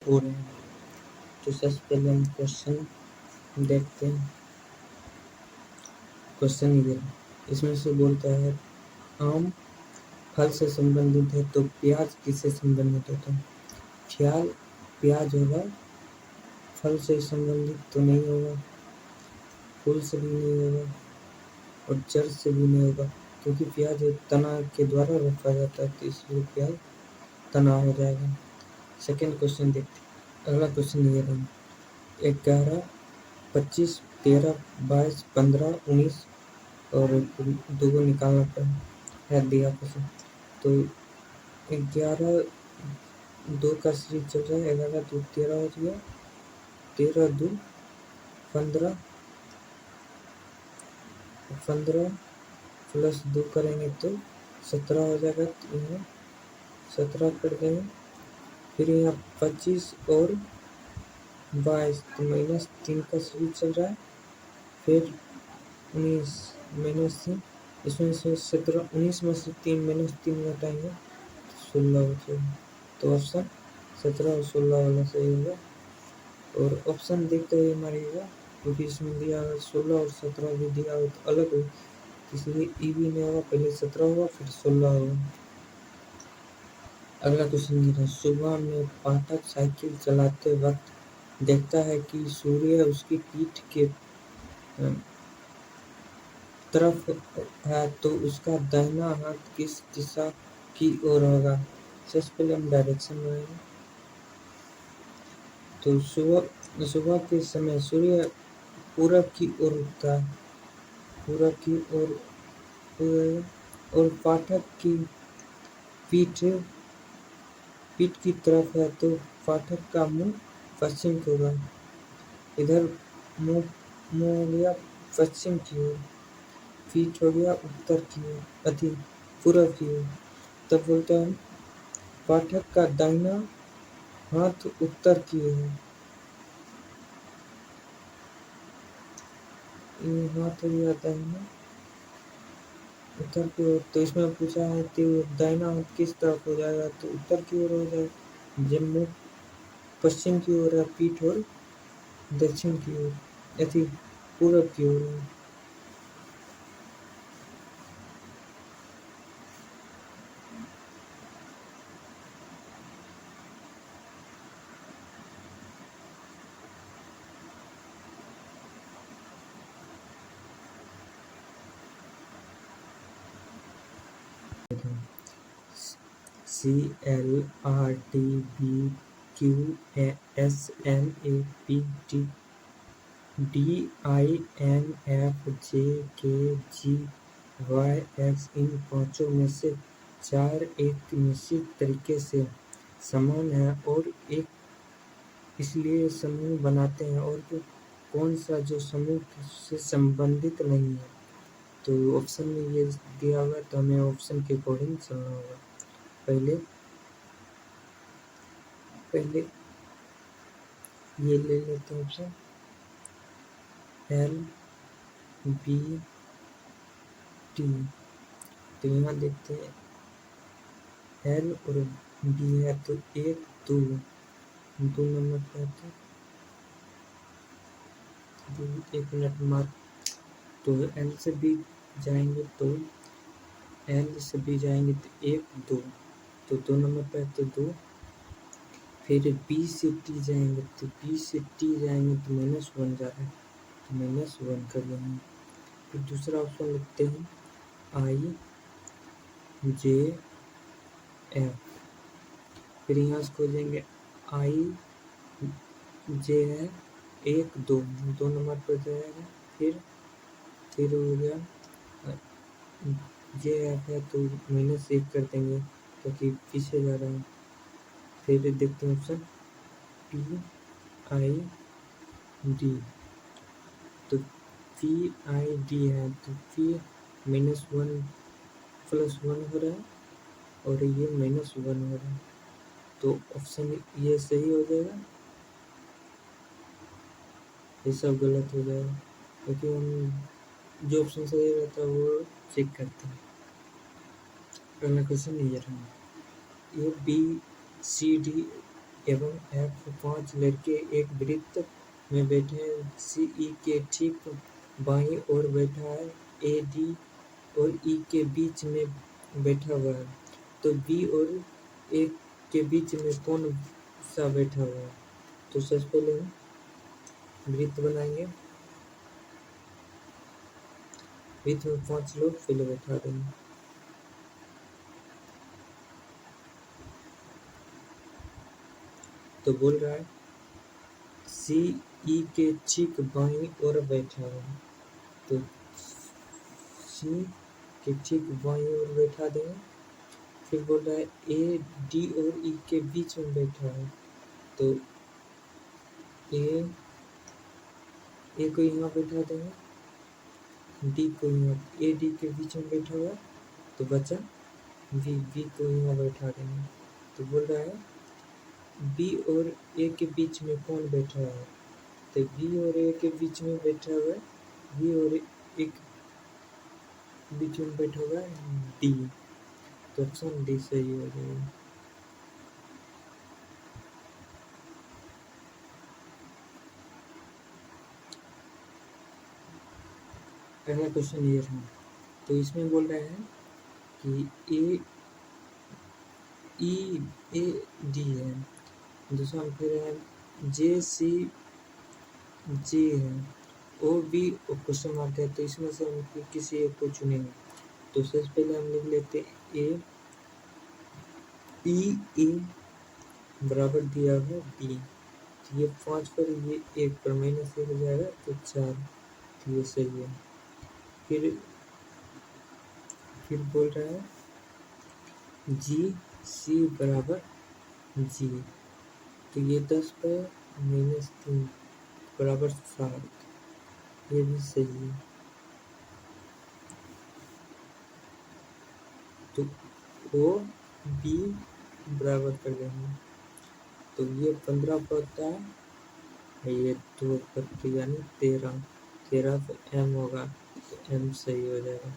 हो रहे हैं। तो सबसे पहले हम क्वेश्चन देखते हैं। क्वेश्चन ये इसमें से बोलता है आम फल से संबंधित है तो प्याज किससे संबंधित होता है? प्याज होगा, फल से संबंधित तो नहीं होगा, फूल से भी नहीं होगा और जड़ से भी नहीं होगा, क्योंकि प्याज तना के द्वारा रोपा जाता है, तो इसलिए प्याज तना हो जाएगा। सेकेंड क्वेश्चन देखते हैं। अगला क्वेश्चन ये रहा 11, 25, 13, 22, 15, 19 और दो को निकालना है दिया क्वेश्चन। तो 11 2 का सीरीज चल रहा है, 11 2 13 हो गया, 13 2 15 प्लस 2 करेंगे तो 17 हो जाएगा। तो यहाँ 17 कर देंगे, फिर यहाँ 25 और 22 तो -3 का सीरीज चल रहा है, फिर 19 -3, इसमें से 17 19 में से 3 -3 घटाएंगे तो 16 हो जाएगा। तो ऑप्शन 17 और 16 वाला सही होगा। और ऑप्शन देखते हुए मारिएगा, क्योंकि इसमें दिया 16 और 17 भी दिया हो तो अलग हो, इसलिए ई भी नहीं होगा, पहले 17 होगा फिर 16 होगा। अगला क्वेश्चन ये है सुबह में पाठक साइकिल चलाते वक्त देखता है कि सूर्य उसकी पीठ के तरफ है, तो उसका दाहिना हाथ किस दिशा की ओर होगा? सबसे पहले हम डायरेक्शन बनाएंगे। तो सुबह के समय सूर्य पूरब की ओर उगता है, पूरब की ओर, और पाठक की पीठ की तरफ है, तो पाठक का मुंह पश्चिम की ओर, इधर मुंह हो गया पश्चिम की ओर, पीठ हो गया उत्तर की ओर, पूरब की ओर। तब बोलते हैं पाठक का दाहिना हाथ उत्तर की ओर है, हाथ हो गया दाहिना उत्तर की ओर। तो इसमें पूछा है कि दाहिना हाथ किस तरफ हो जाएगा? तो उत्तर की ओर हो जाएगा। जब मुंह पश्चिम की ओर है, पीठ और दक्षिण की ओर, पूरब की ओर है। CLRTBQSNAPT DINFJKGYX इन पांचों में से 4 एक निश्चित तरीके से समान है और एक इसलिए समूह बनाते हैं, और कौन सा जो समूह से संबंधित नहीं है? तो ऑप्शन में ये दिया हुआ, तो हमें ऑप्शन के अकॉर्डिंग चलना होगा। पहले ये ले लेते हैं ऑप्शन LBT। तो यहाँ देखते हैं L और B है, तो 1 2 नंबर पे आते हैं, 1 मिनट मार्क। तो L से B जाएंगे तो 1 2, तो 2 नंबर पे आते 2। फिर B से T जाएंगे, तो B से T जाएंगे तो -1 जा रहा है, तो -1 कर लेंगे। फिर दूसरा ऑप्शन लिखते हैं IJF। फिर यहाँ से खोजेंगे IJ है 1 2 नंबर पर जाएगा। फिर हो गया JF है तो -1 कर देंगे, क्योंकि पीछे जा रहा है। फिर देखते हैं ऑप्शन PID। तो PID है, तो P -1 +1 हो रहा है और ये -1 हो रहा है, तो ऑप्शन ये सही हो जाएगा, ये सब गलत हो जाएगा, क्योंकि हम जो ऑप्शन सही रहता है वो चेक करते हैं। अगला क्वेश्चन ये रहा, A B C D एवं F 5 लड़के एक वृत्त में बैठे हैं। CE के ठीक बाईं ओर बैठा है। AD और E के बीच में बैठा हुआ है। तो B और A के बीच में कौन सा बैठा हुआ है? तो सबसे पहले हम वृत्त बनाएंगे। वृत्त में 5 लोग पहले बैठा देंगे। तो बोल रहा है CE के ठीक बाईं ओर बैठा है। तो C के ठीक बाईं ओर बैठा देंगे। फिर बोल रहा है A, D और E के बीच में बैठा है। तो A को यहाँ बैठा देंगे। D को यहाँ, A D के बीच में बैठा हुआ है तो बचा B को यहाँ बैठा देंगे। तो बोल रहा है B और A के बीच में कौन बैठा है? तो B और A के बीच में बैठा हुआ है, B और A के बीच में बैठा हुआ है D। तो ऑप्शन D सही हो जाएगा। पहला क्वेश्चन ये था। तो इसमें बोल रहे हैं कि AEAD है। दूसरा फिर है JCJ है। OB क्वेश्चन मार्क है। तो इसमें से हम किसी एक को चुनेंगे। तो सबसे पहले हम लिख लेते हैं AEA बराबर दिया है B। तो ये 5 पर ये 1 पर माइनस 1 हो जाएगा तो 4। तो ये सही है। फिर बोल रहा है GC बराबर G। तो ये 10 पर माइनस 3 बराबर 7। ये भी सही है। तो OB बराबर कर देंगे। तो ये 15 पर होता है, ये 2 पर यानी 13 पर M होगा। तो M सही हो जाएगा।